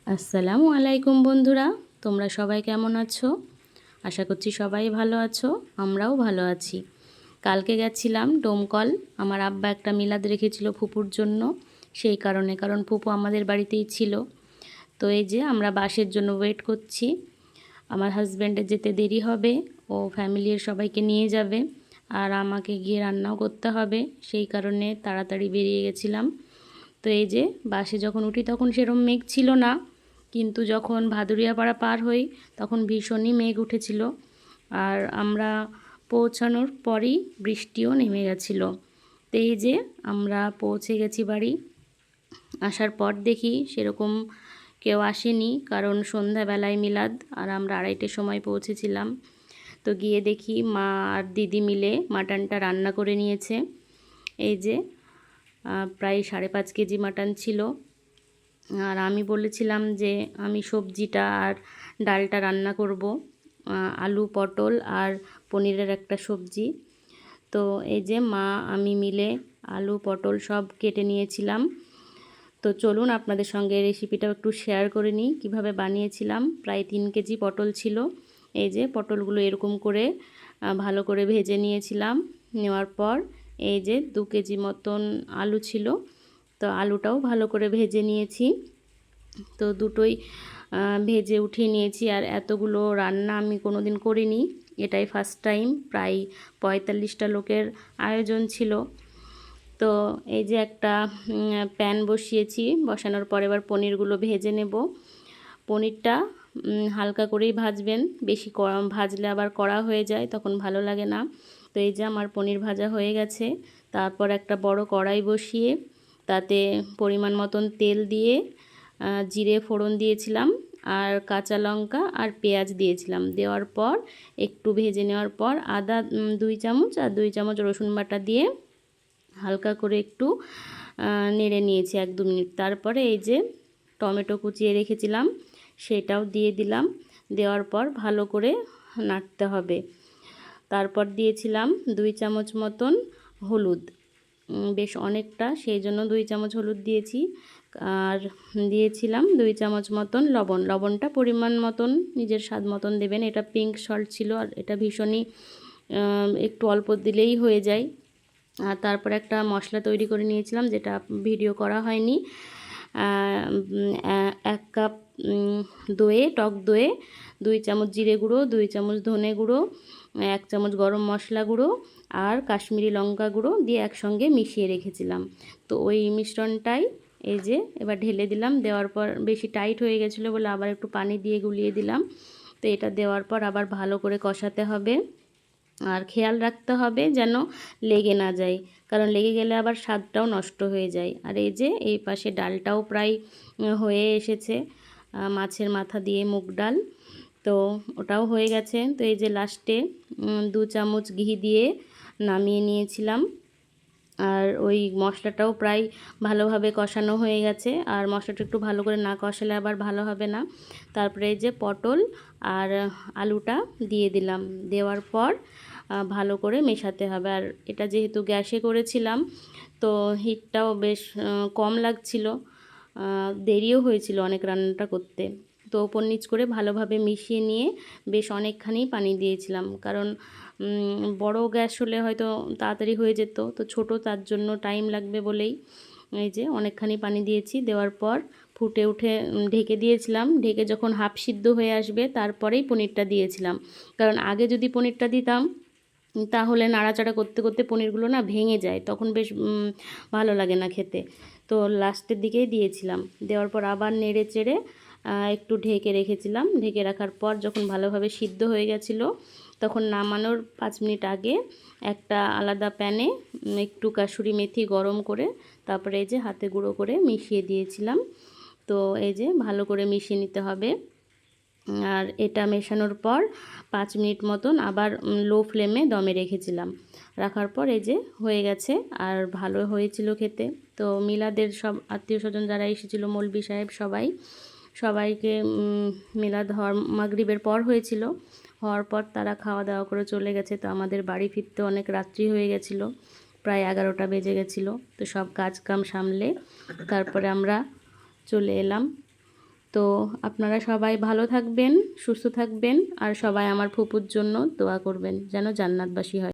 আসসালামু আলাইকুম বন্ধুরা, তোমরা সবাই কেমন আছো? আশা করছি সবাই ভালো আছো, আমরাও ভালো আছি। কালকে গেছিলাম ডোমকল, আমার আব্বা একটা মিলাদ রেখেছিল ফুপুর জন্য, সেই কারণ ফুপু আমাদের বাড়িতেই ছিল। তো এই যে আমরা বাসের জন্য ওয়েট করছি। আমার হাজব্যান্ডের যেতে দেরি হবে, ও ফ্যামিলির সবাইকে নিয়ে যাবে, আর আমাকে গিয়ে রান্নাও করতে হবে, সেই কারণে তাড়াতাড়ি বেরিয়ে গেছিলাম। তো এই যে বাসে যখন উঠি তখন সেরকম মেঘ ছিল না, কিন্তু যখন ভাদুরিয়াপাড়া পার হই তখন ভীষণই মেঘ উঠেছিল। আর আমরা পৌঁছানোর পরই বৃষ্টিও নেমে গেছিল। তো এই যে আমরা পৌঁছে গেছি বাড়ি। আসার পর দেখি সেরকম কেউ আসেনি, কারণ সন্ধ্যাবেলায় মিলাদ, আর আমরা 2:30টার সময় পৌঁছেছিলাম। তো গিয়ে দেখি মা আর দিদি মিলে মাটনটা রান্না করে নিয়েছে। এই যে প্রায় 5.5 কেজি মাটন ছিল। আর আমি বলেছিলাম যে আমি সবজিটা আর ডালটা রান্না করব, আলু পটল আর পনিরের একটা সবজি। তো এই যে মা আমি মিলে আলু পটল সব কেটে নিয়েছিলাম। তো চলুন আপনাদের সঙ্গে রেসিপিটাও একটু শেয়ার করে নিই, কীভাবে বানিয়েছিলাম। প্রায় 3 কেজি পটল ছিল। এই যে পটলগুলো এরকম করে ভালো করে ভেজে নিয়েছিলাম। নেওয়ার পর এই যে 2 কেজি মতন আলু ছিল, তো আলুটাও ভালো করে ভেজে নিয়েছি। তো দুটোই ভেজে উঠিয়ে নিয়েছি। আর এতগুলো রান্না আমি কোনো দিন করিনি, এটাই ফার্স্ট টাইম। প্রায় 45টা লোকের আয়োজন ছিল। তো এই যে একটা প্যান বসিয়েছি, বসানোর পর এবার পনিরগুলো ভেজে নেব। পনিরটা হালকা করেই ভাজবেন, বেশি ভাজলে আবার কড়া হয়ে যায়, তখন ভালো লাগে না। তো এই যে আমার পনির ভাজা হয়ে গেছে। তারপর একটা বড় কড়াই বসিয়ে তাতে পরিমাণ মতন তেল দিয়ে জিরে ফোড়ন দিয়েছিলাম, আর কাঁচা লঙ্কা আর পেঁয়াজ দিয়েছিলাম। দেওয়ার পর একটু ভেজে নেওয়ার পর আদা 2 চামচ আর 2 চামচ রসুন বাটা দিয়ে হালকা করে একটু নেড়ে নিয়েছি 1-2 মিনিট। তারপরে এই যে টমেটো কুচিয়ে রেখেছিলাম সেটাও দিয়ে দিলাম। দেওয়ার পর ভালো করে নাড়তে হবে। তারপর দিয়েছিলাম 2 চামচ মতন হলুদ, বেশ অনেকটা, সেই জন্য 2 চামচ হলুদ দিয়েছি। আর দিয়েছিলাম 2 চামচ মতন লবণ। লবণটা পরিমাণ মতন নিজের স্বাদ মতন দেবেন। এটা পিঙ্ক সল্ট ছিল, আর এটা ভীষণই একটু অল্প দিলেই হয়ে যায়। আর তারপর একটা মশলা তৈরি করে নিয়েছিলাম, যেটা ভিডিও করা হয়নি। 1 কাপ দইয়ে, টক দইয়ে 2 চামচ জিরে গুঁড়ো, 2 চামচ ধনে গুঁড়ো, 1 চামচ গরম মশলা গুঁড়ো আর কাশ্মীরি লঙ্কা গুঁড়ো দিয়ে একসঙ্গে মিশিয়ে রেখেছিলাম। তো ওই মিশ্রণটাই এই যে এবার ঢেলে দিলাম। দেওয়ার পর বেশি টাইট হয়ে গেছিলো বলে আবার একটু পানি দিয়ে গুলিয়ে দিলাম। তো এটা দেওয়ার পর আবার ভালো করে কষাতে হবে। আর খেয়াল রাখতে হবে যেন লেগে না যায়, কারণ লেগে গেলে আবার স্বাদটাও নষ্ট হয়ে যায়। আর এই যে এই পাশে ডালটাও প্রায় হয়ে এসেছে, মাছের মাথা দিয়ে মুগ ডাল, তো ওটাও হয়ে গেছে। তো এই যে লাস্টে 2 চামচ ঘি দিয়ে নামিয়ে নিয়েছিলাম। আর ওই মশলাটাও প্রায় ভালোভাবে কষানো হয়ে গেছে, আর মশলাটা একটু ভালো করে না কষালে আবার ভালো হবে না। তারপরে এই যে পটল আর আলুটা দিয়ে দিলাম। দেওয়ার পর ভালো করে মেশাতে হবে। আর এটা যেহেতু গ্যাসে করেছিলাম, তো হিটটাও বেশ কম লাগছিল, দেরিও হয়েছিল অনেক রান্নাটা করতে। তো ওপর নিচ করে ভালোভাবে মিশিয়ে নিয়ে বেশ অনেকখানি পানি দিয়েছিলাম, কারণ বড় গ্যাস হলে হয়তো তাড়াতাড়ি হয়ে যেত, তো ছোট তার জন্য টাইম লাগবে বলেই এই যে অনেকখানি পানি দিয়েছি। দেওয়ার পর ফুটে উঠে ঢেকে দিয়েছিলাম। ঢেকে যখন হাফ সিদ্ধ হয়ে আসবে তারপরেই পনিরটা দিয়েছিলাম, কারণ আগে যদি পনিরটা দিতাম তাহলে নাড়াচাড়া করতে করতে পনিরগুলো না ভেঙে যায়, তখন বেশ ভালো লাগে না খেতে। তো লাস্টের দিকেই দিয়েছিলাম। দেওয়ার পর আবার নেড়ে চেড়ে একটু ঢেকে রেখেছিলাম। ঢেকে রাখার পর যখন ভালোভাবে সিদ্ধ হয়ে গেছিলো, তখন নামানোর 5 মিনিট আগে একটা আলাদা প্যানে একটু কাসুরি মেথি গরম করে তারপরে এই যে হাতে গুঁড়ো করে মিশিয়ে দিয়েছিলাম। তো এই যে ভালো করে মিশিয়ে নিতে হবে। আর এটা মেশানোর পর 5 মিনিট মতন আবার লো ফ্লেমে দমে রেখেছিলাম। রাখার পর এই যে হয়ে গেছে, আর ভালো হয়েছিল খেতে। তো মিলাদের সব আত্মীয় স্বজন যারা এসেছিলো, মৌলবি সাহেব সবাইকে মিলাদ হওয়ার মাগরিবের পর হয়েছিল, হওয়ার পর তারা খাওয়া দাওয়া করে চলে গেছে। তো আমাদের বাড়ি ফিরতে অনেক রাত্রি হয়ে গেছিলো, প্রায় 11টা বেজে গেছিলো। তো সব কাজ কাম সামলে তারপরে আমরা চলে এলাম। তো আপনারা সবাই ভালো থাকবেন, সুস্থ থাকবেন, আর সবাই আমার ফুপুর জন্য দোয়া করবেন যেন জান্নাতবাসী হয়।